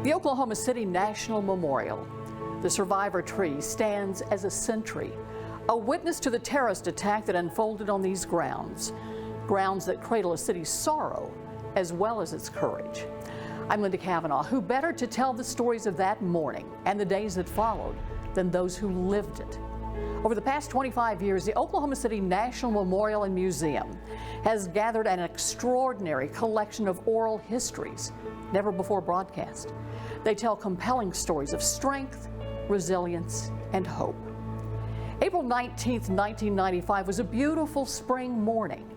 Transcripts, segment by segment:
The Oklahoma City National Memorial. The survivor tree stands as a sentry, a witness to the terrorist attack that unfolded on these grounds that cradle a city's sorrow as well as its courage. I'm Linda Cavanaugh. Who better to tell the stories of that morning and the days that followed than those who lived it? Over the past 25 years, the Oklahoma City National Memorial and Museum has gathered an extraordinary collection of oral histories, never before broadcast. They tell compelling stories of strength, resilience, and hope. April 19th, 1995 was a beautiful spring morning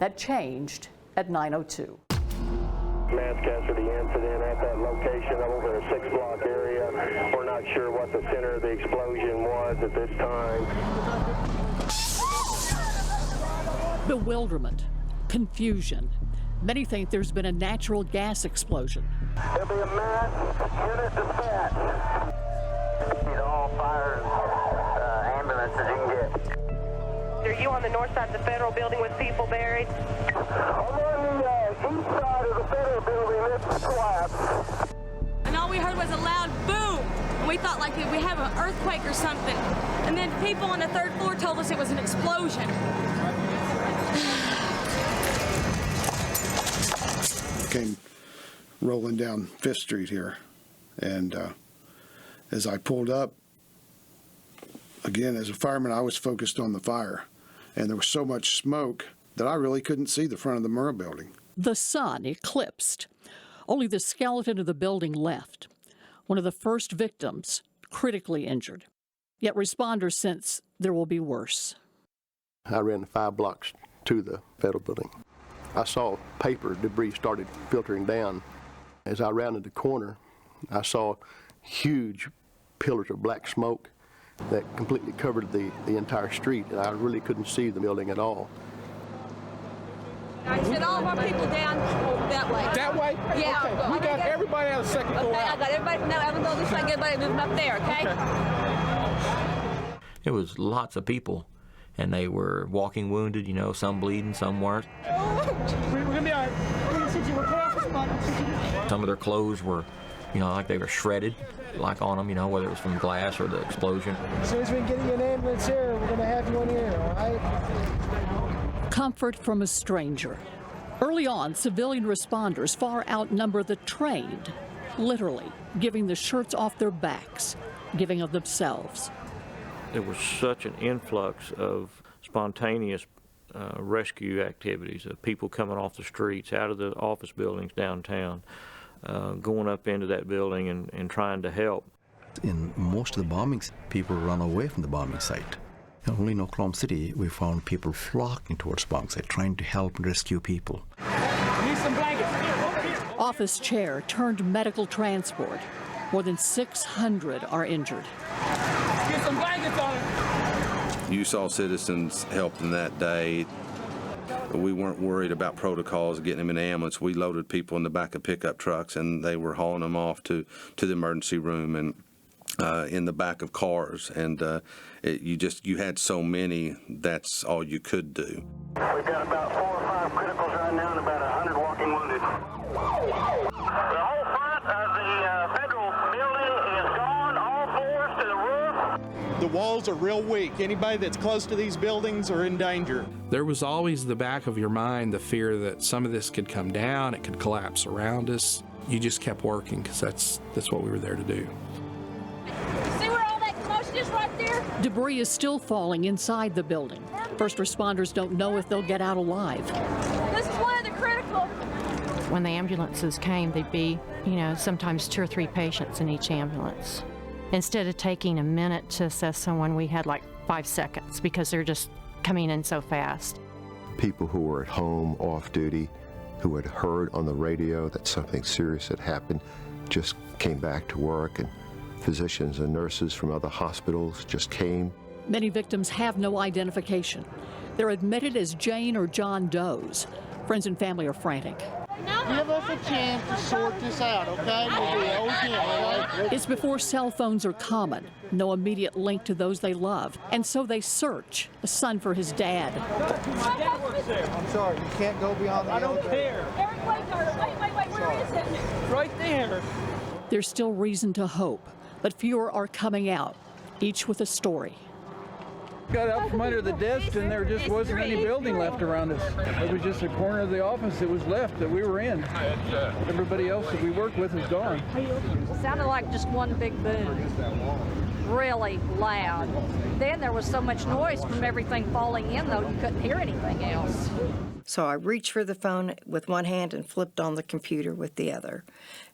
that changed at 9:02. Mass casualty incident at that location over a 6-block area. We're not sure what the center of the explosion was at this time. Bewilderment, confusion. Many think there's been a natural gas explosion. There'll be a mass unit dispatch. Need all fire ambulances you can get. Are you on the north side of the Federal Building with people buried? I'm on the east side of the Federal Building. It's collapsed. And all we heard was a loud boom. And we thought like we have an earthquake or something. And then people on the third floor told us it was an explosion. Came rolling down 5th Street here, and as I pulled up, again, as a fireman, I was focused on the fire, and there was so much smoke that I really couldn't see the front of the Murrah building. The sun eclipsed. Only the skeleton of the building left. One of the first victims critically injured. Yet responders sense there will be worse. I ran 5 blocks to the Federal Building. I saw paper debris started filtering down. As I rounded the corner, I saw huge pillars of black smoke that completely covered the entire street, and I really couldn't see the building at all. I said all of our people down that way. That way? Yeah. Okay. We got everybody out of the second floor. Okay, I got everybody. No, I'm going this way. Everybody moving up there. Okay. It was lots of people, and they were walking wounded. You know, some bleeding, some weren't. We're gonna be all right. Some of their clothes were, you know, like they were shredded, like on them. You know, whether it was from glass or the explosion. As soon as we can get you an ambulance here, we're gonna have you in here. All right. Comfort from a stranger. Early on, civilian responders far outnumber the trained, literally giving the shirts off their backs, giving of themselves. There was such an influx of spontaneous rescue activities of people coming off the streets, out of the office buildings downtown, going up into that building and trying to help. In most of the bombings, people run away from the bombing site. Only in Oklahoma City, we found people flocking towards the bombing site, trying to help and rescue people. Need some blankets. Office chair turned medical transport. More than 600 are injured. Get some blankets on it. You saw citizens helping that day. We weren't worried about protocols, getting them in the ambulance. We loaded people in the back of pickup trucks, and they were hauling them off to the emergency room and in the back of cars. And you had so many, that's all you could do. We've got about 4 or 5 criticals right now and about 100 walking wounded. The whole front of the Federal Building is gone, all floors to the roof. The walls are real weak. Anybody that's close to these buildings are in danger. There was always the back of your mind the fear that some of this could come down, it could collapse around us. You just kept working because that's what we were there to do. See where all that commotion is right there? Debris is still falling inside the building. First responders don't know if they'll get out alive. This is one of the critical. When the ambulances came, there'd be, sometimes 2 or 3 patients in each ambulance. Instead of taking a minute to assess someone, we had like 5 seconds because they're just coming in so fast. People who were at home, off duty, who had heard on the radio that something serious had happened, just came back to work, and physicians and nurses from other hospitals just came. Many victims have no identification. They're admitted as Jane or John Does. Friends and family are frantic. Give us a chance to sort this out, okay? We'll be okay. It's before cell phones are common, no immediate link to those they love, and so they search, a son for his dad. My dad works there. I'm sorry, you can't go beyond the I don't care. Eric, wait, where is it? Right there. There's still reason to hope, but fewer are coming out, each with a story. Got up from under the desk and there just wasn't any building left around us. It was just a corner of the office that was left that we were in. Everybody else that we worked with is gone. It sounded like just one big boom, really loud. Then there was so much noise from everything falling in, though, you couldn't hear anything else. So I reached for the phone with one hand and flipped on the computer with the other.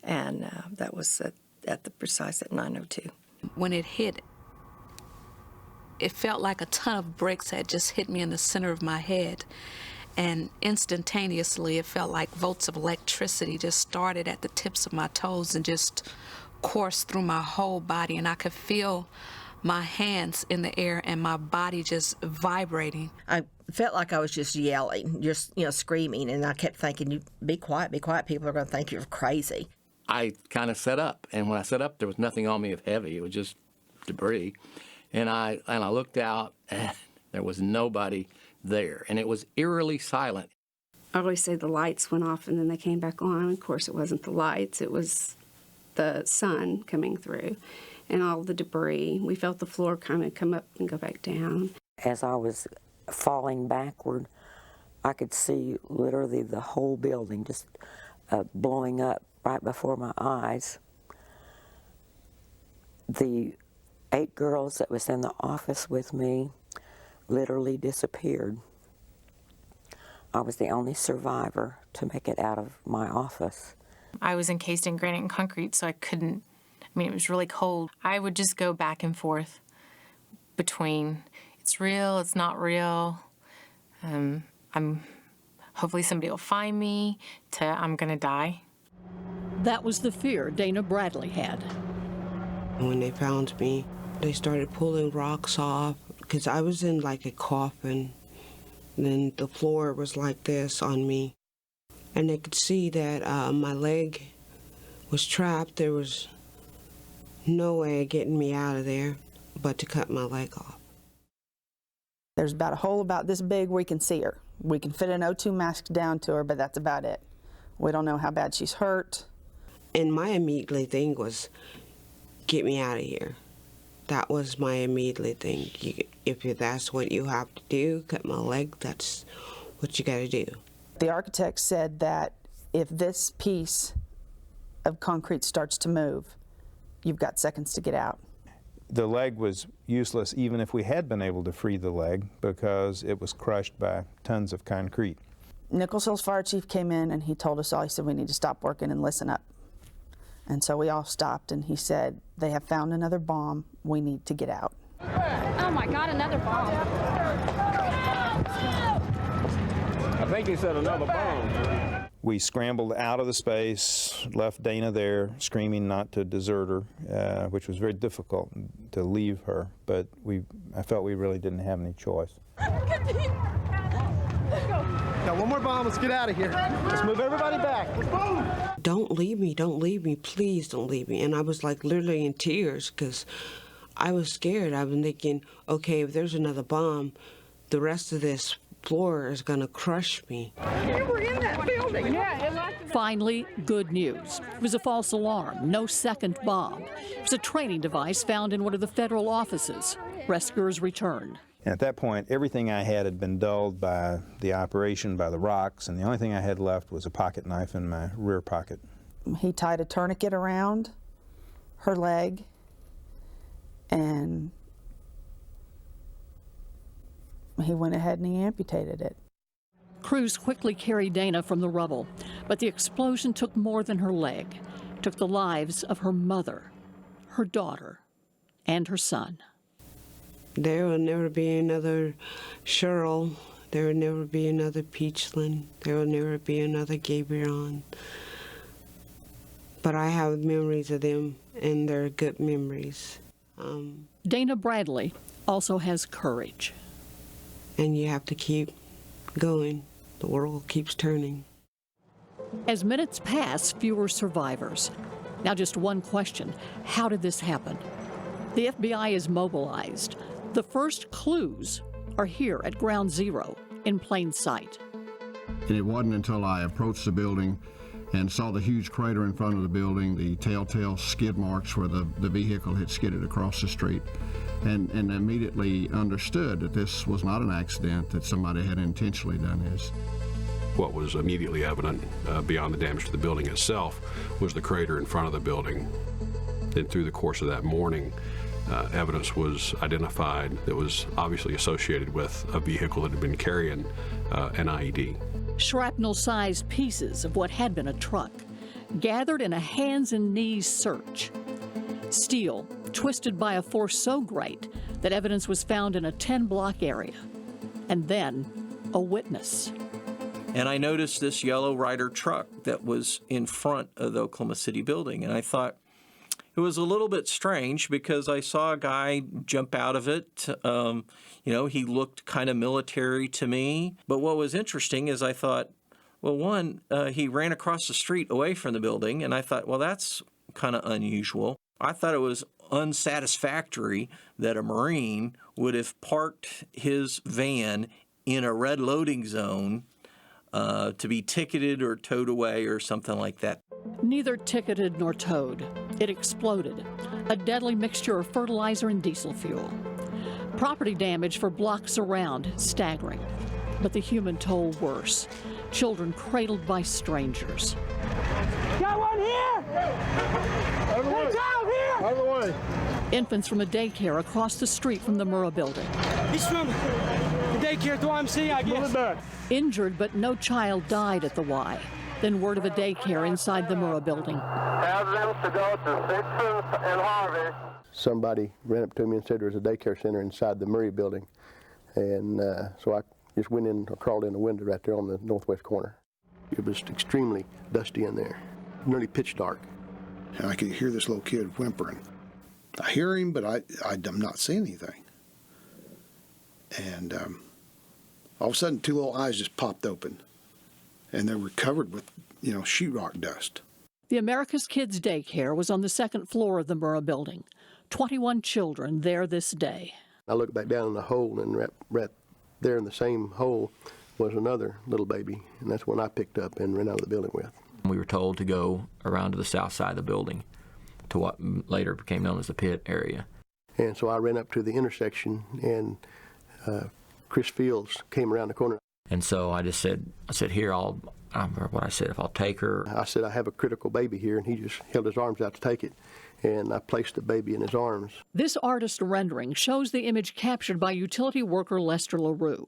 And that was at the precise at 9:02. When it hit, it felt like a ton of bricks had just hit me in the center of my head. And instantaneously, it felt like volts of electricity just started at the tips of my toes and just coursed through my whole body. And I could feel my hands in the air and my body just vibrating. I felt like I was just yelling, just, screaming. And I kept thinking, be quiet, people are going to think you're crazy. I kind of sat up. And when I sat up, there was nothing on me of heavy. It was just debris. And I looked out, and there was nobody there, and it was eerily silent. I always say the lights went off, and then they came back on. Of course, it wasn't the lights. It was the sun coming through and all the debris. We felt the floor kind of come up and go back down. As I was falling backward, I could see literally the whole building just blowing up right before my eyes. The 8 girls that was in the office with me literally disappeared. I was the only survivor to make it out of my office. I was encased in granite and concrete, so it was really cold. I would just go back and forth between it's real, it's not real, hopefully somebody will find me, to I'm gonna die. That was the fear Dana Bradley had. When they found me, they started pulling rocks off because I was in like a coffin. And then the floor was like this on me. And they could see that my leg was trapped. There was no way of getting me out of there but to cut my leg off. There's about a hole about this big where we can see her. We can fit an O2 mask down to her, but that's about it. We don't know how bad she's hurt. And my immediate thing was, get me out of here. That was my immediate thing. If that's what you have to do, cut my leg, that's what you got to do. The architect said that if this piece of concrete starts to move, you've got seconds to get out. The leg was useless even if we had been able to free the leg because it was crushed by tons of concrete. Nichols Hills Fire Chief came in and he told us all, he said, we need to stop working and listen up. And so we all stopped, and he said, they have found another bomb. We need to get out. Oh, my God, another bomb. I think he said another bomb. We scrambled out of the space, left Dana there, screaming not to desert her, which was very difficult to leave her, but I felt we really didn't have any choice. Got one more bomb. Let's get out of here. Let's move everybody back. Don't leave me, please don't leave me. And I was like literally in tears because I was scared. I've been thinking, okay, if there's another bomb, the rest of this floor is gonna crush me. You were in that building. Finally, good news. It was a false alarm, no second bomb. It was a training device found in one of the federal offices. Rescuers returned. And at that point, everything I had been dulled by the operation, by the rocks, and the only thing I had left was a pocket knife in my rear pocket. He tied a tourniquet around her leg, and he went ahead and he amputated it. Crews quickly carried Dana from the rubble, but the explosion took more than her leg. It took the lives of her mother, her daughter, and her son. There will never be another Cheryl. There will never be another Peachland. There will never be another Gabriel. But I have memories of them, and they're good memories. Dana Bradley also has courage. And you have to keep going. The world keeps turning. As minutes pass, fewer survivors. Now just one question. How did this happen? The FBI is mobilized. The first clues are here at Ground Zero in plain sight. And it wasn't until I approached the building and saw the huge crater in front of the building, the telltale skid marks where the vehicle had skidded across the street, and immediately understood that this was not an accident, that somebody had intentionally done this. What was immediately evident beyond the damage to the building itself was the crater in front of the building. Then through the course of that morning, evidence was identified that was obviously associated with a vehicle that had been carrying an IED. Shrapnel-sized pieces of what had been a truck, gathered in a hands and knees search. Steel twisted by a force so great that evidence was found in a 10-block area. And then a witness. And I noticed this yellow Ryder truck that was in front of the Oklahoma City building, and I thought it was a little bit strange because I saw a guy jump out of it. He looked kind of military to me. But what was interesting is I thought, well, one, he ran across the street away from the building, and I thought, well, that's kind of unusual. I thought it was unsatisfactory that a Marine would have parked his van in a red loading zone to be ticketed or towed away or something like that. Neither ticketed nor towed. It exploded, a deadly mixture of fertilizer and diesel fuel. Property damage for blocks around, staggering. But the human toll worse. Children cradled by strangers. Got one here! Watch out here! Out of the way. Infants from a daycare across the street from the Murrah building. He's from the daycare at the YMCA, I guess. Injured, but no child died at the Y. Then word of a daycare inside the Murrah building. Have them to go to Sixth and Harvey. Somebody ran up to me and said there was a daycare center inside the Murray building. And so I just went in or crawled in the window right there on the northwest corner. It was extremely dusty in there, nearly pitch dark. And I could hear this little kid whimpering. I hear him, but I'm not seeing anything. And all of a sudden, two little eyes just popped open. And they were covered with, sheetrock dust. The America's Kids Daycare was on the second floor of the Murrah building. 21 children there this day. I looked back down in the hole, and right there in the same hole was another little baby, and that's one I picked up and ran out of the building with. We were told to go around to the south side of the building to what later became known as the pit area. And so I ran up to the intersection, and Chris Fields came around the corner. And so I just said, here, I remember what I said, if I'll take her. I said, I have a critical baby here, and he just held his arms out to take it, and I placed the baby in his arms. This artist rendering shows the image captured by utility worker Lester LaRue.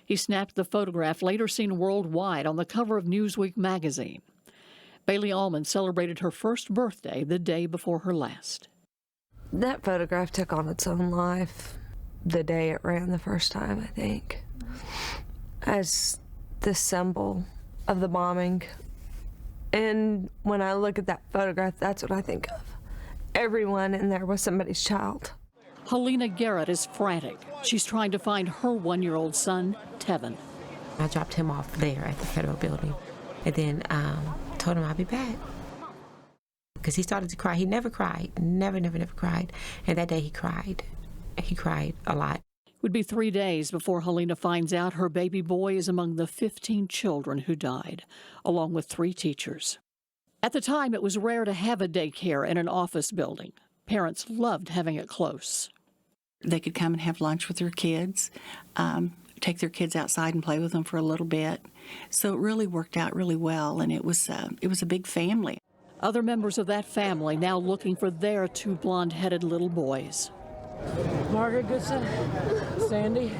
He snapped the photograph later seen worldwide on the cover of Newsweek magazine. Bailey Allman celebrated her first birthday the day before her last. That photograph took on its own life the day it ran the first time, I think, as the symbol of the bombing. And when I look at that photograph, that's what I think of. Everyone in there was somebody's child. Helena Garrett is frantic. She's trying to find her one-year-old son, Tevin. I dropped him off there at the federal building and then told him I'll be back. Because he started to cry. He never cried. Never cried. And that day he cried. He cried a lot. It would be 3 days before Helena finds out her baby boy is among the 15 children who died, along with 3 teachers. At the time, it was rare to have a daycare in an office building. Parents loved having it close. They could come and have lunch with their kids, take their kids outside and play with them for a little bit. So it really worked out really well, and it was a big family. Other members of that family now looking for their 2 blonde-headed little boys. Margaret Goodson, Sandy,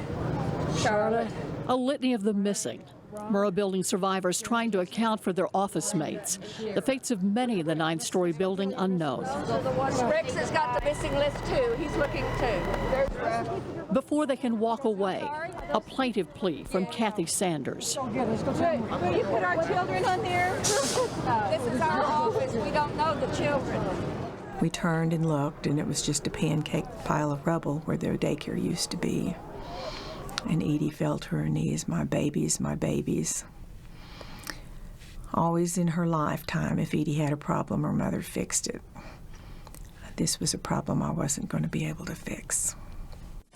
Charlotte. A litany of the missing. Murrah building survivors trying to account for their office mates. The fates of many in the 9-story building unknown. Rex has got the missing list too. He's looking too. There's Rex. Before they can walk away, a plaintive plea from Kathy Sanders. Will you put our children on there? This is our office. We don't know the children. We turned and looked, and it was just a pancake pile of rubble where their daycare used to be. And Edie fell to her knees, my babies, my babies. Always in her lifetime, if Edie had a problem, her mother fixed it. This was a problem I wasn't going to be able to fix.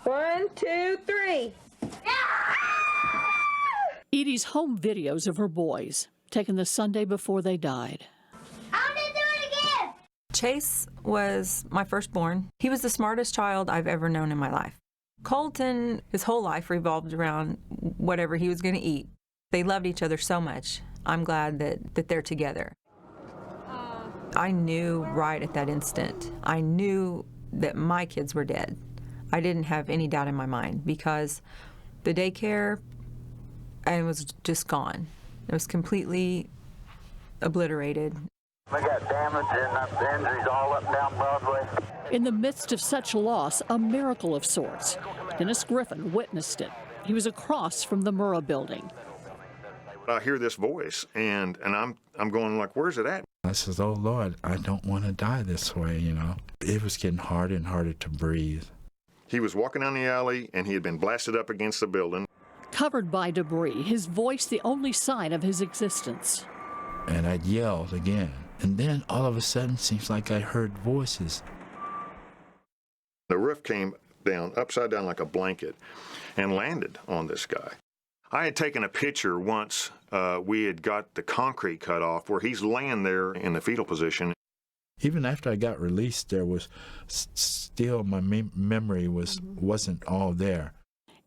1, 2, 3. Edie's home videos of her boys. taken the Sunday before they died. Chase was my firstborn. He was the smartest child I've ever known in my life. Colton, his whole life revolved around whatever he was going to eat. They loved each other so much. I'm glad that they're together. I knew right at that instant, I knew that my kids were dead. I didn't have any doubt in my mind because the daycare, it was just gone. It was completely obliterated. We got damage and injuries all up and down Broadway. In the midst of such loss, a miracle of sorts. Dennis Griffin witnessed it. He was across from the Murrah building. I hear this voice, and I'm going like, where's it at? I says, oh, Lord, I don't want to die this way, you know. It was getting harder and harder to breathe. He was walking down the alley, and he had been blasted up against the building. Covered by debris, his voice the only sign of his existence. And I yelled again. And then all of a sudden, seems like I heard voices. The roof came down, upside down like a blanket, and landed on this guy. I had taken a picture once we had got the concrete cut off where he's laying there in the fetal position. Even after I got released, there was still my memory wasn't all there.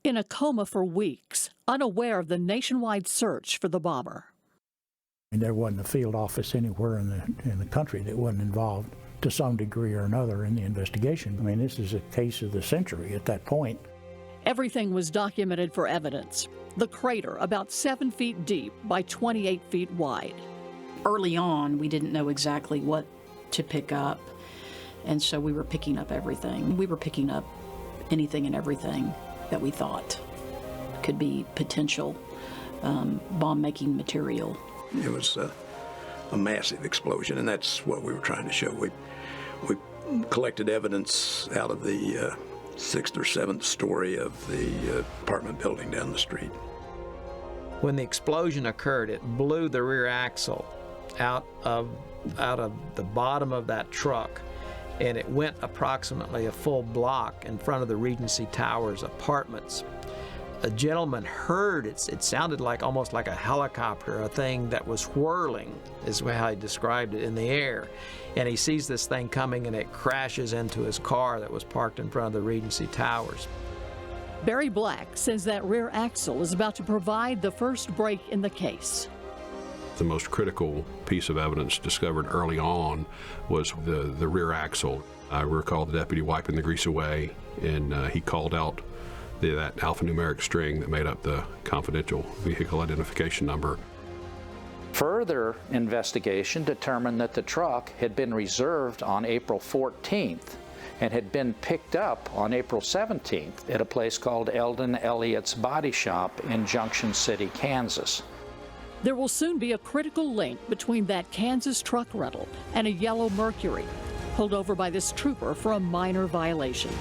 In a coma for weeks, unaware of the nationwide search for the bomber. And there wasn't a field office anywhere in the country that wasn't involved to some degree or another in the investigation. I mean, this is a case of the century at that point. Everything was documented for evidence. The crater, about 7 feet deep by 28 feet wide. Early on, we didn't know exactly what to pick up, and so we were picking up everything. We were picking up anything and everything that we thought could be potential bomb-making material. It was a massive explosion, and that's what we were trying to show. We collected evidence out of the 6th or 7th story of the apartment building down the street. When the explosion occurred, it blew the rear axle out of the bottom of that truck, and it went approximately a full block in front of the Regency Towers apartments. A gentleman heard it sounded like almost like a helicopter, a thing that was whirling, is how he described it, in the air. And he sees this thing coming, and it crashes into his car that was parked in front of the Regency Towers. Barry Black says that rear axle is about to provide the first break in the case. The most critical piece of evidence discovered early on was the rear axle. I recall the deputy wiping the grease away, and he called out that alphanumeric string that made up the confidential vehicle identification number. Further investigation determined that the truck had been reserved on April 14th and had been picked up on April 17th at a place called Eldon Elliott's Body Shop in Junction City, Kansas. There will soon be a critical link between that Kansas truck rental and a yellow Mercury, pulled over by this trooper for a minor violation.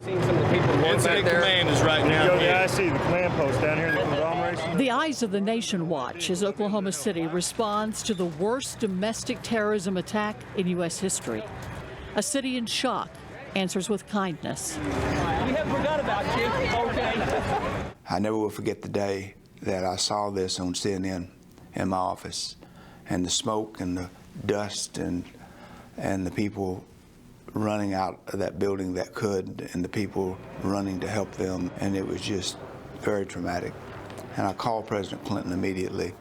Seen some of the people Incident command is right now. Yeah, I see the command post down here in the conglomeration. The eyes of the nation watch as Oklahoma City responds to the worst domestic terrorism attack in U.S. history. A city in shock answers with kindness. We haven't forgot about you, okay? I never will forget the day that I saw this on CNN in my office, and the smoke and the dust and the people running out of that building that could, and the people running to help them, and it was just very traumatic. And I called President Clinton immediately.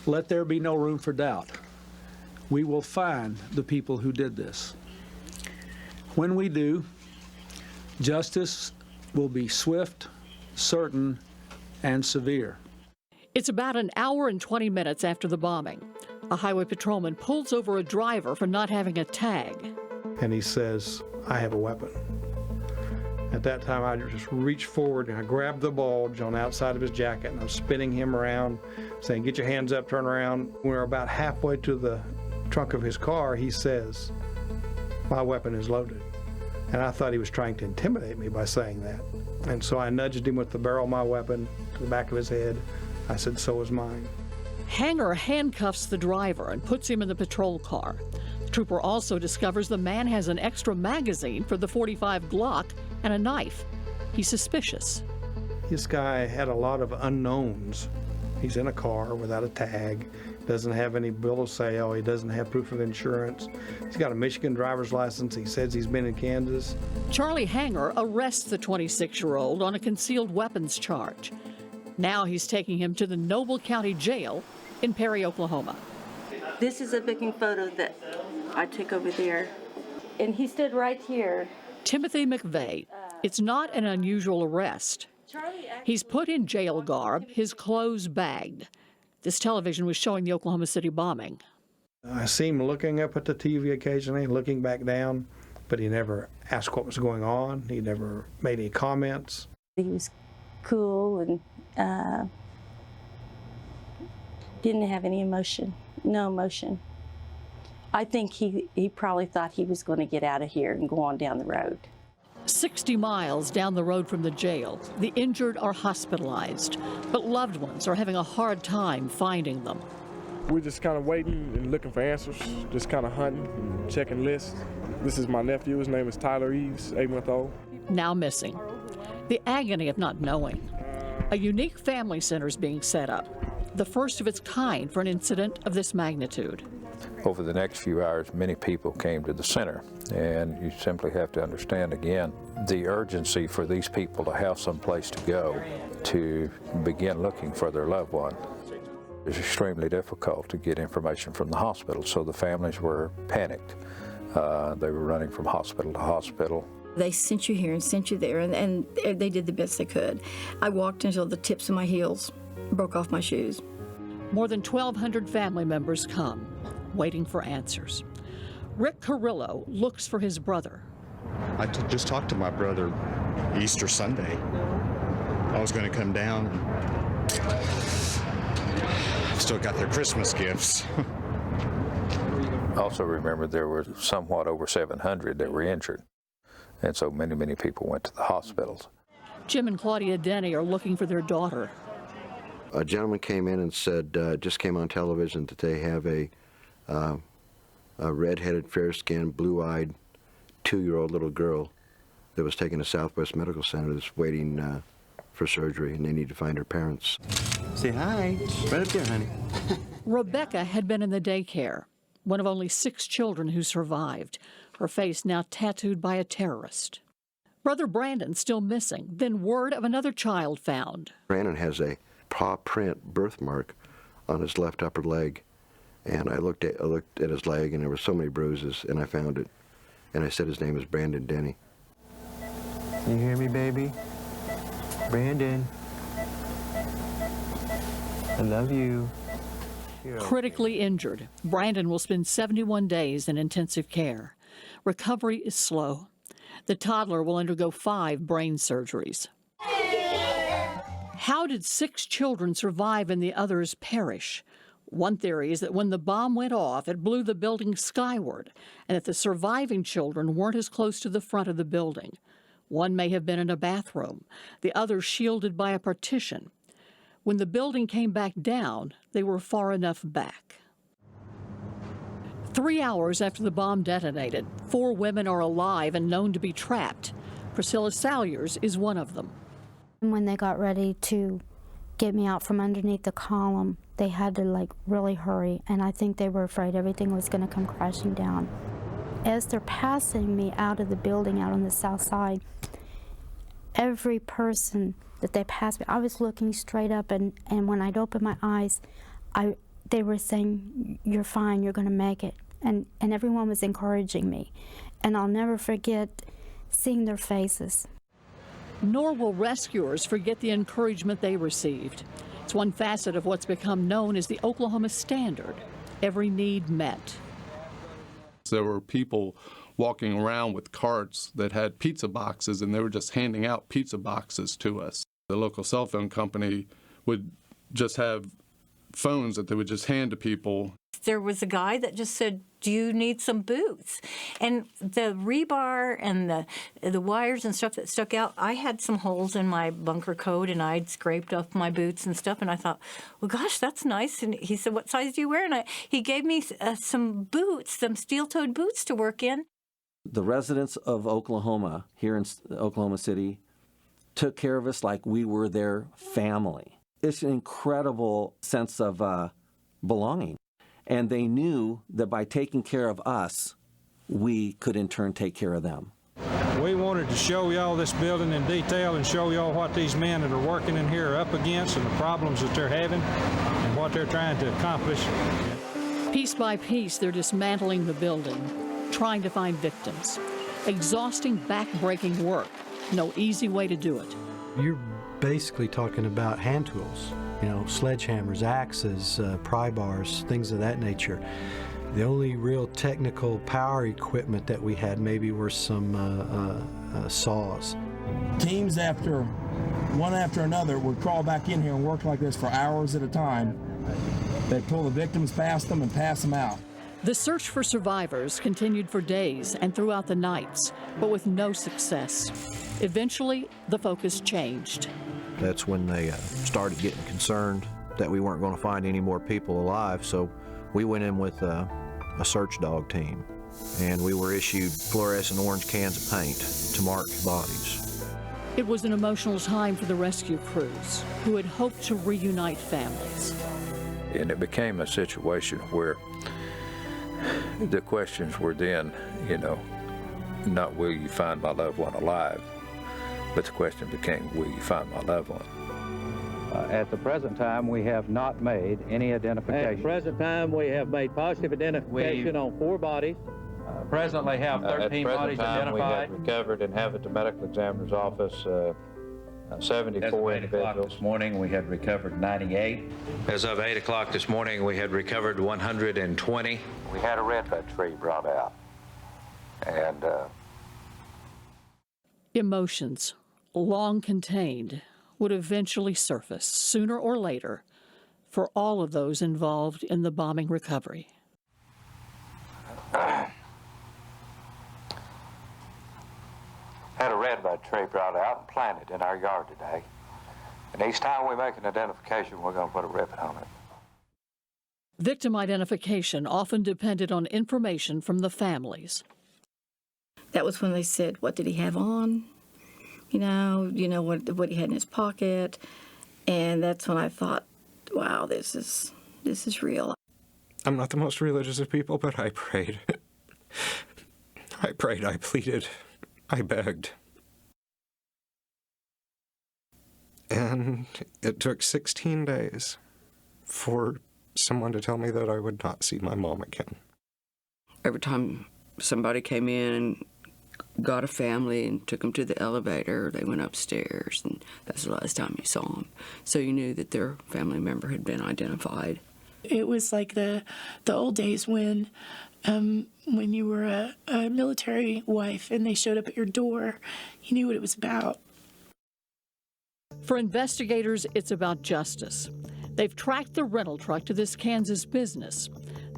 Let there be no room for doubt. We will find the people who did this. When we do, justice will be swift, certain, and severe. It's about an hour and 20 minutes after the bombing. A highway patrolman pulls over a driver for not having a tag. And he says, I have a weapon. At that time, I just reached forward and I grabbed the bulge on the outside of his jacket, and I'm spinning him around, saying, get your hands up, turn around. When we're about halfway to the trunk of his car, he says, my weapon is loaded. And I thought he was trying to intimidate me by saying that. And so I nudged him with the barrel of my weapon to the back of his head. I said, so is mine. Hanger handcuffs the driver and puts him in the patrol car. The trooper also discovers the man has an extra magazine for the .45 Glock and a knife. He's suspicious. This guy had a lot of unknowns. He's in a car without a tag, doesn't have any bill of sale, he doesn't have proof of insurance. He's got a Michigan driver's license, he says he's been in Kansas. Charlie Hanger arrests the 26-year-old on a concealed weapons charge. Now he's taking him to the Noble County Jail in Perry, Oklahoma. This is a booking photo that I took over there, and he stood right here. Timothy McVeigh. It's not an unusual arrest. He's put in jail garb, his clothes bagged. This television was showing the Oklahoma City bombing. I see him looking up at the TV occasionally, looking back down, but he never asked what was going on. He never made any comments. He was cool and didn't have any emotion, no emotion. I think he probably thought he was going to get out of here and go on down the road. 60 miles down the road from the jail, the injured are hospitalized, but loved ones are having a hard time finding them. We're just kind of waiting and looking for answers, just kind of hunting and checking lists. This is my nephew. His name is Tyler Eves, 8-month-old. Now missing. The agony of not knowing. A unique family center is being set up, the first of its kind for an incident of this magnitude. Over the next few hours, many people came to the center, and you simply have to understand again the urgency for these people to have some place to go to begin looking for their loved one. It was extremely difficult to get information from the hospital, so the families were panicked. They were running from hospital to hospital. They sent you here and sent you there, and they did the best they could. I walked until the tips of my heels broke off my shoes. More than 1,200 family members come, waiting for answers. Rick Carrillo looks for his brother. I just talked to my brother Easter Sunday. I was going to come down. Still got their Christmas gifts. Also remember there were somewhat over 700 that were injured, and so many people went to the hospitals. Jim and Claudia Denny are looking for their daughter. A gentleman came in and said, just came on television that they have a red-headed, fair-skinned, blue-eyed, 2-year-old little girl that was taken to Southwest Medical Center that's waiting for surgery, and they need to find her parents. Say hi. Right up there, honey. Rebecca had been in the daycare, one of only 6 children who survived, her face now tattooed by a terrorist. Brother Brandon still missing, then word of another child found. Brandon has a paw print birthmark on his left upper leg. And I looked at his leg, and there were so many bruises, and I found it. And I said his name is Brandon Denny. You hear me, baby? Brandon. I love you. Critically injured, Brandon will spend 71 days in intensive care. Recovery is slow. The toddler will undergo 5 brain surgeries. How did 6 children survive and the others perish? One theory is that when the bomb went off, it blew the building skyward, and that the surviving children weren't as close to the front of the building. One may have been in a bathroom, the other shielded by a partition. When the building came back down, they were far enough back. 3 hours after the bomb detonated, 4 women are alive and known to be trapped. Priscilla Salyers is one of them. When they got ready to get me out from underneath the column, they had to really hurry, and I think they were afraid everything was going to come crashing down. As they're passing me out of the building out on the south side, every person that they passed me, I was looking straight up, and when I'd open my eyes, they were saying, "You're fine, you're going to make it," and everyone was encouraging me, and I'll never forget seeing their faces. Nor will rescuers forget the encouragement they received. It's one facet of what's become known as the Oklahoma Standard, every need met. There were people walking around with carts that had pizza boxes, and they were just handing out pizza boxes to us. The local cell phone company would just have phones that they would just hand to people. There was a guy that just said, "Do you need some boots?" And the rebar and the wires and stuff that stuck out, I had some holes in my bunker coat, and I'd scraped off my boots and stuff, and I thought, well, gosh, that's nice. And he said, "What size do you wear?" And he gave me some boots, some steel-toed boots to work in. The residents of Oklahoma, here in Oklahoma City, took care of us like we were their family. It's an incredible sense of belonging. And they knew that by taking care of us, we could in turn take care of them. We wanted to show y'all this building in detail and show y'all what these men that are working in here are up against and the problems that they're having and what they're trying to accomplish. Piece by piece, they're dismantling the building, trying to find victims. Exhausting, back-breaking work. No easy way to do it. You're basically talking about hand tools, you know, sledgehammers, axes, pry bars, things of that nature. The only real technical power equipment that we had maybe were some saws. Teams one after another would crawl back in here and work like this for hours at a time. They'd pull the victims past them and pass them out. The search for survivors continued for days and throughout the nights, but with no success. Eventually, the focus changed. That's when they started getting concerned that we weren't going to find any more people alive, so we went in with a search dog team, and we were issued fluorescent orange cans of paint to mark bodies. It was an emotional time for the rescue crews, who had hoped to reunite families. And it became a situation where the questions were then, you know, not will you find my loved one alive, but the question became, will you find my loved one? At the present time, we have not made any identification. At the present time, we have made positive identification on 4 bodies. Presently have 13 bodies identified. We have recovered and have at the medical examiner's office 74 individuals. This morning, we had recovered 98. As of 8 o'clock this morning, we had recovered 120. We had a redbud tree brought out, and Emotions, long contained, would eventually surface, sooner or later, for all of those involved in the bombing recovery. had a redbud tree brought out and planted in our yard today. And each time we make an identification, we're going to put a ribbon on it. Victim identification often depended on information from the families. That was when they said, what did he have on? You know what he had in his pocket. And that's when I thought, wow, this is real. I'm not the most religious of people, but I prayed. I prayed, I pleaded, I begged. And it took 16 days for someone to tell me that I would not see my mom again. Every time somebody came in and got a family and took them to the elevator, they went upstairs, and that's the last time you saw them. So you knew that their family member had been identified. It was like the old days when you were a military wife and they showed up at your door. You knew what it was about. For investigators, it's about justice. They've tracked the rental truck to this Kansas business.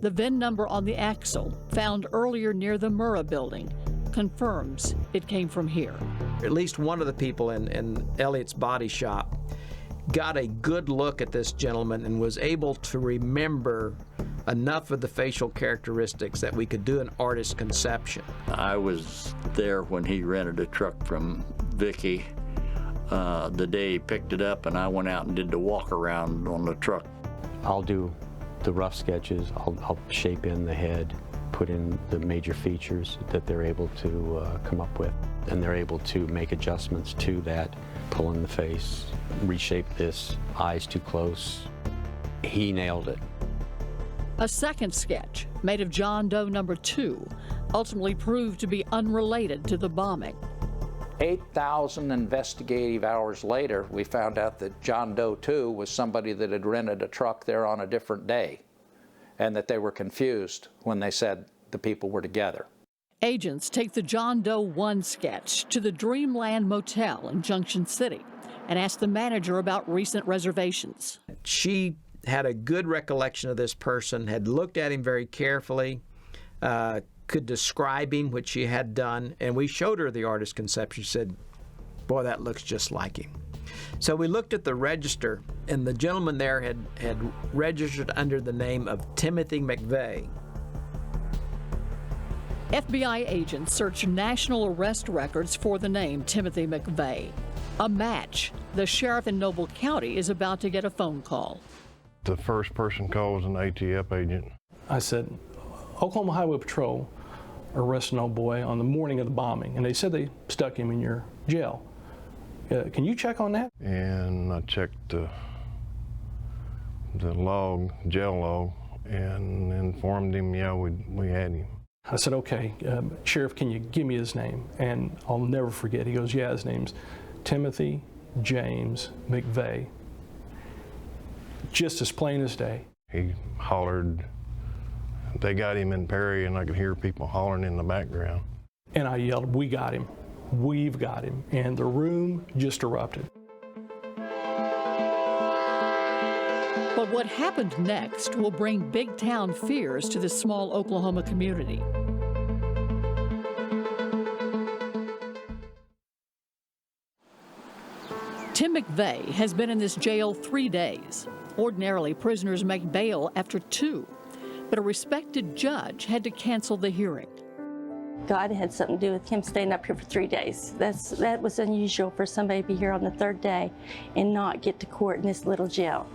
The VIN number on the axle, found earlier near the Murrah building, confirms it came from here. At least one of the people in Elliott's body shop got a good look at this gentleman and was able to remember enough of the facial characteristics that we could do an artist's conception. I was there when he rented a truck from Vicky the day he picked it up, and I went out and did the walk around on the truck. I'll do the rough sketches. I'll shape in the head, put in the major features that they're able to come up with, and they're able to make adjustments to that, pull in the face, reshape this, eyes too close. He nailed it. A second sketch, made of John Doe number 2, ultimately proved to be unrelated to the bombing. 8,000 investigative hours later, we found out that John Doe 2 was somebody that had rented a truck there on a different day, and that they were confused when they said the people were together. Agents take the John Doe 1 sketch to the Dreamland Motel in Junction City and ask the manager about recent reservations. She had a good recollection of this person, had looked at him very carefully, could describe him, which she had done, and we showed her the artist's conception. She said, boy, that looks just like him. So we looked at the register, and the gentleman there had registered under the name of Timothy McVeigh. FBI agents searched national arrest records for the name Timothy McVeigh. A match. The sheriff in Noble County is about to get a phone call. The first person called was an ATF agent. I said, Oklahoma Highway Patrol arrested an old boy on the morning of the bombing, and they said they stuck him in your jail. Can you check on that? And I checked the log, jail log, and informed him, yeah, we had him. I said, okay, Sheriff, can you give me his name? And I'll never forget. He goes, yeah, his name's Timothy James McVeigh. Just as plain as day. He hollered, they got him in Perry, and I could hear people hollering in the background. And I yelled, we got him. We've got him. And the room just erupted. But what happened next will bring big town fears to this small Oklahoma community. Tim McVeigh has been in this jail 3 days. Ordinarily, prisoners make bail after 2, but a respected judge had to cancel the hearing. God had something to do with him staying up here for 3 days. That was unusual for somebody to be here on the 3rd day and not get to court in this little jail.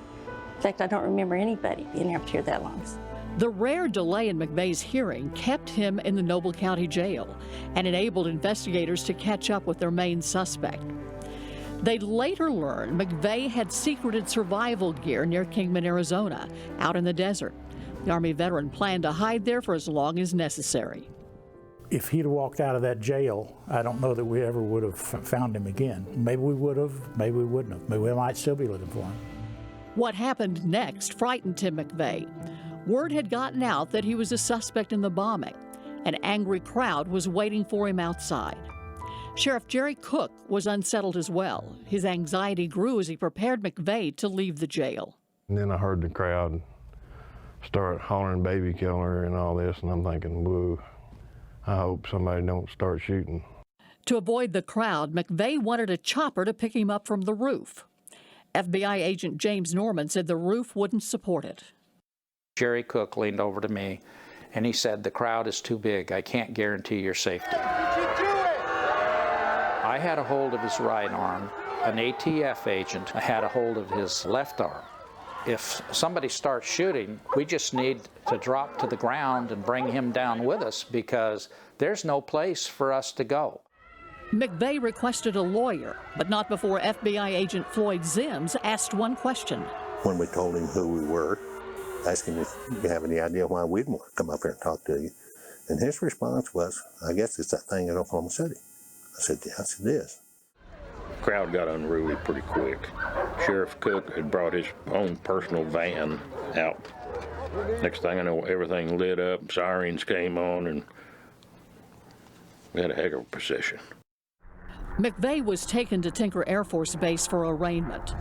In fact, I don't remember anybody being up here that long. The rare delay in McVeigh's hearing kept him in the Noble County Jail and enabled investigators to catch up with their main suspect. They later learned McVeigh had secreted survival gear near Kingman, Arizona, out in the desert. The Army veteran planned to hide there for as long as necessary. If he'd walked out of that jail, I don't know that we ever would have found him again. Maybe we would have, maybe we wouldn't have. Maybe we might still be looking for him. What happened next frightened Tim McVeigh. Word had gotten out that he was a suspect in the bombing. An angry crowd was waiting for him outside. Sheriff Jerry Cook was unsettled as well. His anxiety grew as he prepared McVeigh to leave the jail. And then I heard the crowd start hollering baby killer and all this, and I'm thinking, whoa, I hope somebody don't start shooting. To avoid the crowd, McVeigh wanted a chopper to pick him up from the roof. FBI agent James Norman said the roof wouldn't support it. Jerry Cook leaned over to me and he said, the crowd is too big. I can't guarantee your safety. I had a hold of his right arm. An ATF agent had a hold of his left arm. If somebody starts shooting, we just need to drop to the ground and bring him down with us because there's no place for us to go. McVeigh requested a lawyer, but not before FBI agent Floyd Zims asked one question. When we told him who we were, asking if you have any idea why we'd want to come up here and talk to you, and his response was, I guess it's that thing in Oklahoma City. I said, yes, it is. The crowd got unruly pretty quick. Sheriff Cook had brought his own personal van out. Next thing I know, everything lit up, sirens came on, and we had a heck of a procession. McVeigh was taken to Tinker Air Force Base for arraignment.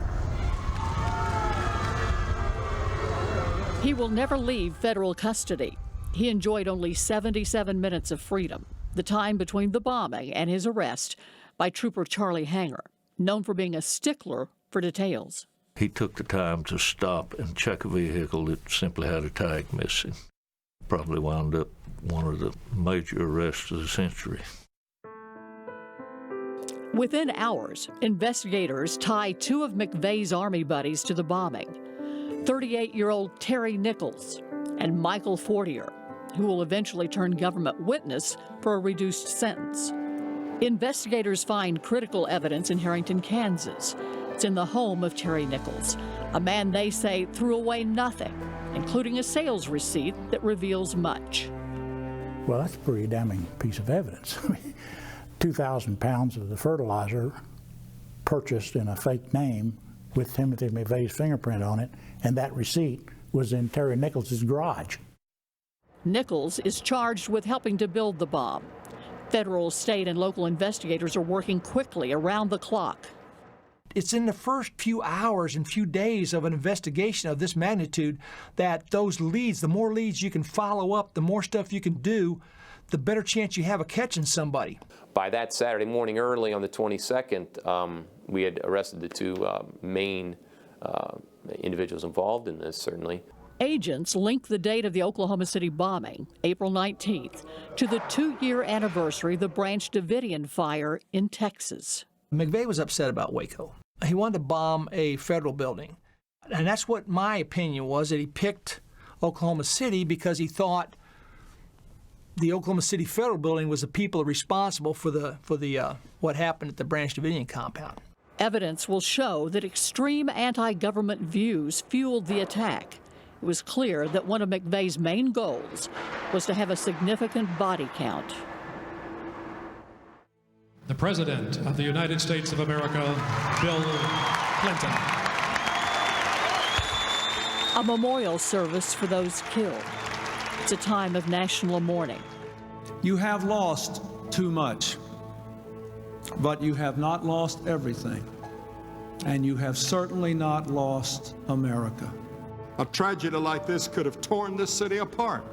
He will never leave federal custody. He enjoyed only 77 minutes of freedom, the time between the bombing and his arrest by Trooper Charlie Hanger, known for being a stickler for details. He took the time to stop and check a vehicle that simply had a tag missing. Probably wound up one of the major arrests of the century. Within hours, investigators tie 2 of McVeigh's Army buddies to the bombing, 38-year-old Terry Nichols and Michael Fortier, who will eventually turn government witness for a reduced sentence. Investigators find critical evidence in Harrington, Kansas. It's in the home of Terry Nichols, a man they say threw away nothing, including a sales receipt that reveals much. Well, that's a pretty damning piece of evidence. 2,000 pounds of the fertilizer purchased in a fake name with Timothy McVeigh's fingerprint on it, and that receipt was in Terry Nichols' garage. Nichols is charged with helping to build the bomb. Federal, state, and local investigators are working quickly around the clock. It's in the first few hours and few days of an investigation of this magnitude that those leads, the more leads you can follow up, the more stuff you can do, the better chance you have of catching somebody. By that Saturday morning early on the 22nd, we had arrested the 2 main individuals involved in this, certainly. Agents linked the date of the Oklahoma City bombing, April 19th, to the 2-year anniversary of the Branch Davidian fire in Texas. McVeigh was upset about Waco. He wanted to bomb a federal building. And that's what my opinion was, that he picked Oklahoma City because he thought the Oklahoma City federal building was the people responsible for the what happened at the Branch Davidian compound. Evidence will show that extreme anti-government views fueled the attack. It was clear that one of McVeigh's main goals was to have a significant body count. The President of the United States of America, Bill Clinton. A memorial service for those killed. It's a time of national mourning. You have lost too much, but you have not lost everything, and you have certainly not lost America. A tragedy like this could have torn this city apart,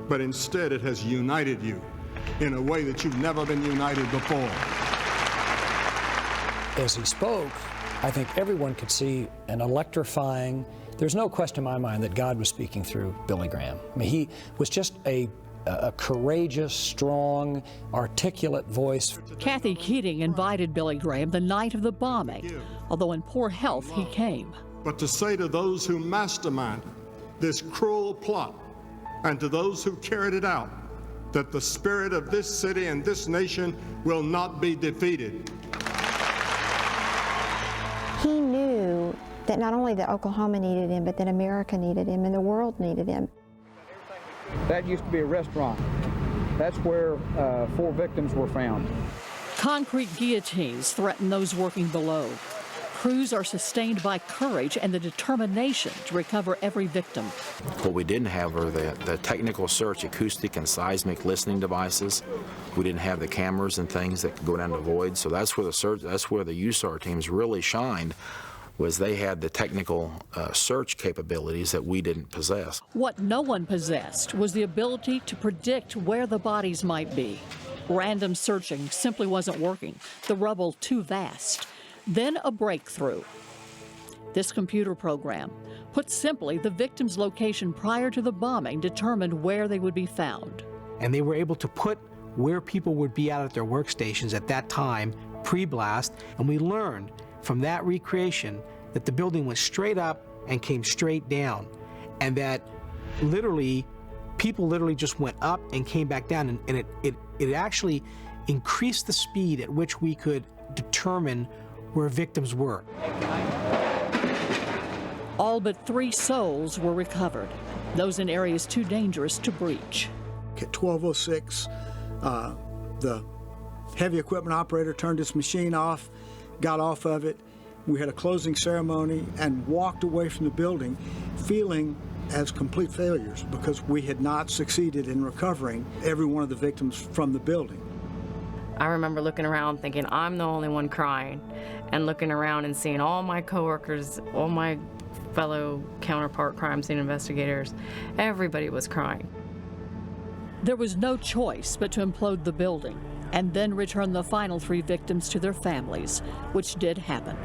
but instead it has united you in a way that you've never been united before. As he spoke, I think everyone could see an electrifying, there's no question in my mind that God was speaking through Billy Graham. I mean, he was just a courageous, strong, articulate voice. Kathy Keating invited Billy Graham the night of the bombing, although in poor health he came. But to say to those who masterminded this cruel plot and to those who carried it out, that the spirit of this city and this nation will not be defeated. He knew that not only that Oklahoma needed him, but that America needed him and the world needed him. That used to be a restaurant. That's where 4 victims were found. Concrete guillotines threaten those working below. Crews are sustained by courage and the determination to recover every victim. What we didn't have were the technical search, acoustic and seismic listening devices. We didn't have the cameras and things that could go down the void. So that's where the USAR teams really shined, was they had the technical search capabilities that we didn't possess. What no one possessed was the ability to predict where the bodies might be. Random searching simply wasn't working, the rubble too vast. Then a breakthrough. This computer program, put simply, the victim's location prior to the bombing determined where they would be found. And they were able to put where people would be out at their workstations at that time, pre-blast, and we learned from that recreation that the building went straight up and came straight down, and that literally, people literally just went up and came back down, and it actually increased the speed at which we could determine where victims were. All but 3 souls were recovered, those in areas too dangerous to breach. At 12:06, the heavy equipment operator turned his machine off, got off of it. We had a closing ceremony and walked away from the building feeling as complete failures because we had not succeeded in recovering every one of the victims from the building. I remember looking around thinking I'm the only one crying, and looking around and seeing all my coworkers, all my fellow counterpart crime scene investigators, everybody was crying. There was no choice but to implode the building and then return the final 3 victims to their families, which did happen.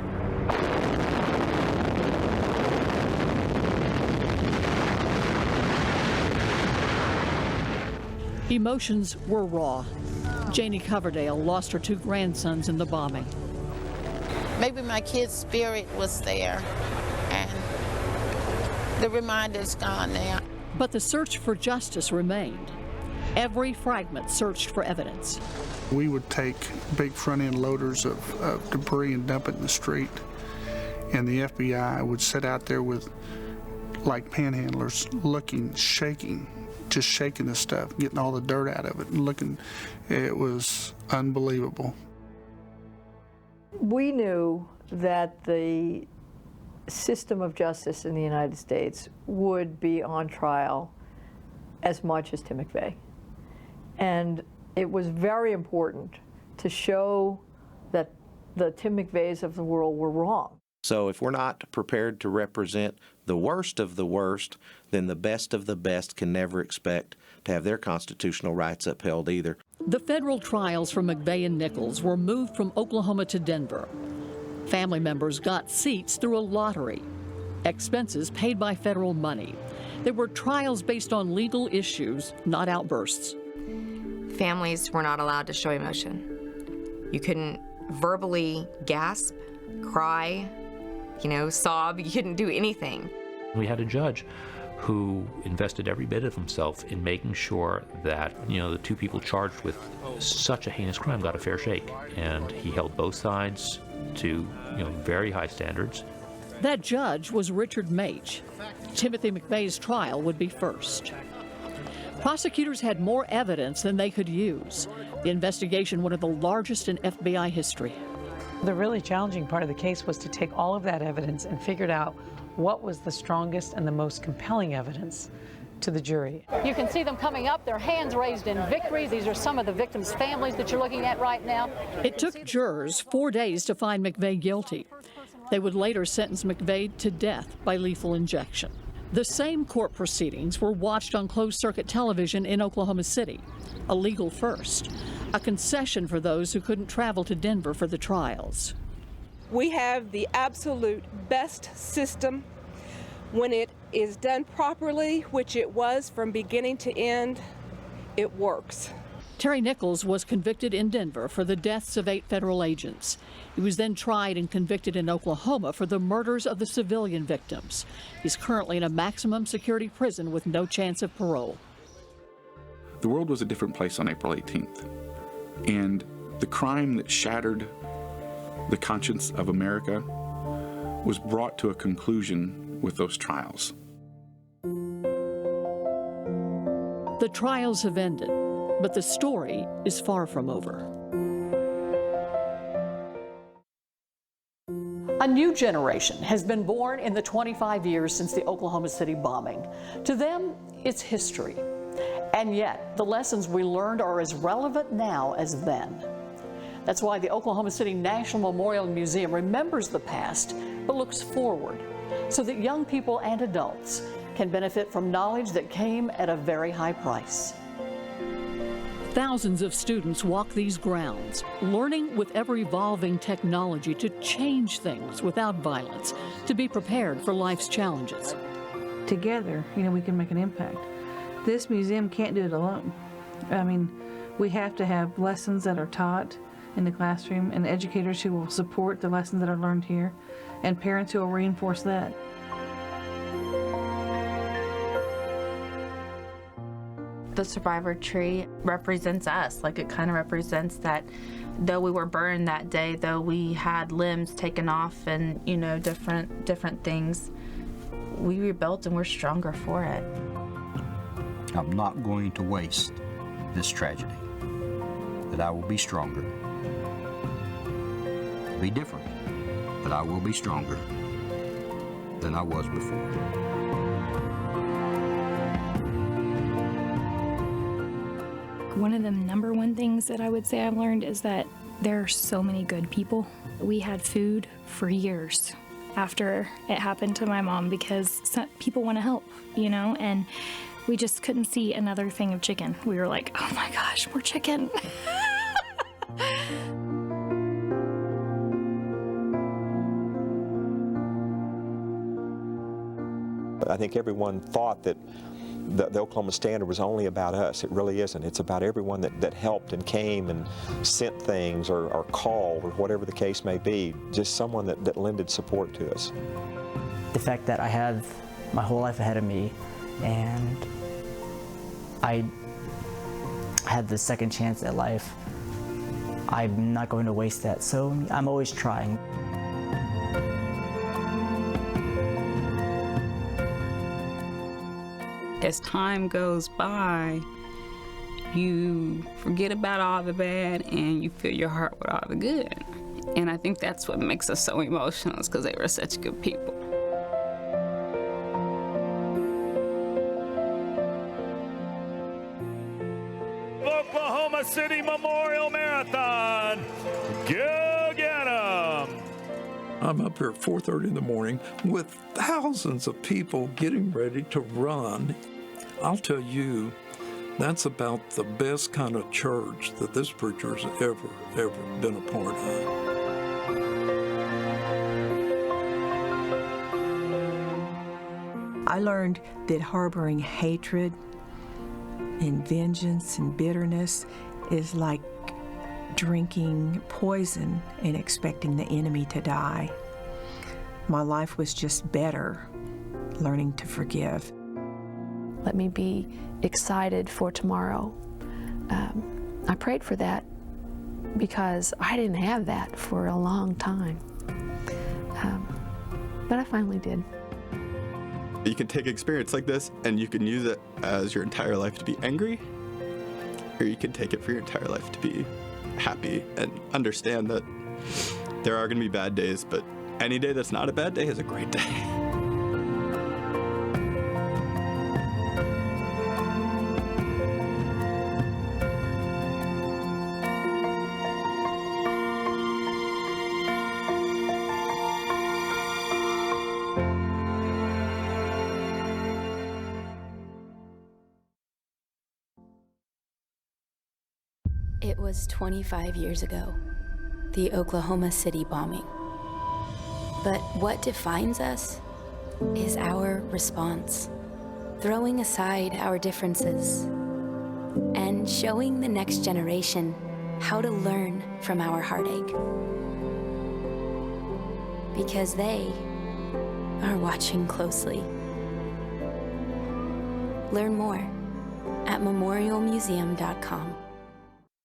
Emotions were raw. Janie Coverdale lost her 2 grandsons in the bombing. Maybe my kid's spirit was there, and the reminder's gone now. But the search for justice remained. Every fragment searched for evidence. We would take big front-end loaders of debris and dump it in the street, and the FBI would sit out there with, like panhandlers, looking, shaking, just shaking the stuff, getting all the dirt out of it and looking. It was unbelievable. We knew that the system of justice in the United States would be on trial as much as Tim McVeigh. And it was very important to show that the Tim McVeighs of the world were wrong. So if we're not prepared to represent the worst of the worst, then the best of the best can never expect to have their constitutional rights upheld either. The federal trials for McVeigh and Nichols were moved from Oklahoma to Denver. Family members got seats through a lottery. expenses paid by federal money. There were trials based on legal issues, not outbursts. Families were not allowed to show emotion. You couldn't verbally gasp, cry, sob. You couldn't do anything. We had a judge who invested every bit of himself in making sure that, the two people charged with such a heinous crime got a fair shake. And he held both sides to, very high standards. That judge was Richard Mage. Timothy McVeigh's trial would be first. Prosecutors had more evidence than they could use. The investigation, one of the largest in FBI history. The really challenging part of the case was to take all of that evidence and figure out what was the strongest and the most compelling evidence to the jury. You can see them coming up, their hands raised in victory. These are some of the victims' families that you're looking at right now. It took jurors 4 days to find McVeigh guilty. They would later sentence McVeigh to death by lethal injection. The same court proceedings were watched on closed-circuit television in Oklahoma City, a legal first, a concession for those who couldn't travel to Denver for the trials. We have the absolute best system. When it is done properly, which it was from beginning to end, it works. Terry Nichols was convicted in Denver for the deaths of 8 federal agents. He was then tried and convicted in Oklahoma for the murders of the civilian victims. He's currently in a maximum security prison with no chance of parole. The world was a different place on April 18th, and the crime that shattered the conscience of America was brought to a conclusion with those trials. The trials have ended, but the story is far from over. A new generation has been born in the 25 years since the Oklahoma City bombing. To them, it's history. And yet, the lessons we learned are as relevant now as then. That's why the Oklahoma City National Memorial Museum remembers the past, but looks forward, so that young people and adults can benefit from knowledge that came at a very high price. Thousands of students walk these grounds, learning with ever-evolving technology to change things without violence, to be prepared for life's challenges. Together, we can make an impact. This museum can't do it alone. We have to have lessons that are taught in the classroom and educators who will support the lessons that are learned here and parents who will reinforce that. The survivor tree represents us. It kind of represents that though we were burned that day, though we had limbs taken off and, different things, we rebuilt and we're stronger for it. I'm not going to waste this tragedy, that I will be stronger. Be different, but I will be stronger than I was before. One of the number one things that I would say I've learned is that there are so many good people. We had food for years after it happened to my mom because people want to help, and we just couldn't see another thing of chicken. We were like, oh my gosh, more chicken. I think everyone thought that the Oklahoma Standard was only about us. It really isn't. It's about everyone that helped and came and sent things or called or whatever the case may be, just someone that lended support to us. The fact that I have my whole life ahead of me and I had the second chance at life, I'm not going to waste that, so I'm always trying. As time goes by, you forget about all the bad and you fill your heart with all the good. And I think that's what makes us so emotional, is because they were such good people. Oklahoma City Memorial Marathon. Go get 'em! I'm up here at 4:30 in the morning with thousands of people getting ready to run. I'll tell you, that's about the best kind of church that this preacher's ever been a part of. I learned that harboring hatred and vengeance and bitterness is like drinking poison and expecting the enemy to die. My life was just better learning to forgive. Let me be excited for tomorrow. I prayed for that because I didn't have that for a long time. But I finally did. You can take an experience like this and you can use it as your entire life to be angry, or you can take it for your entire life to be happy and understand that there are going to be bad days, but any day that's not a bad day is a great day. It was 25 years ago, the Oklahoma City bombing. But what defines us is our response, throwing aside our differences and showing the next generation how to learn from our heartache. Because they are watching closely. Learn more at memorialmuseum.com.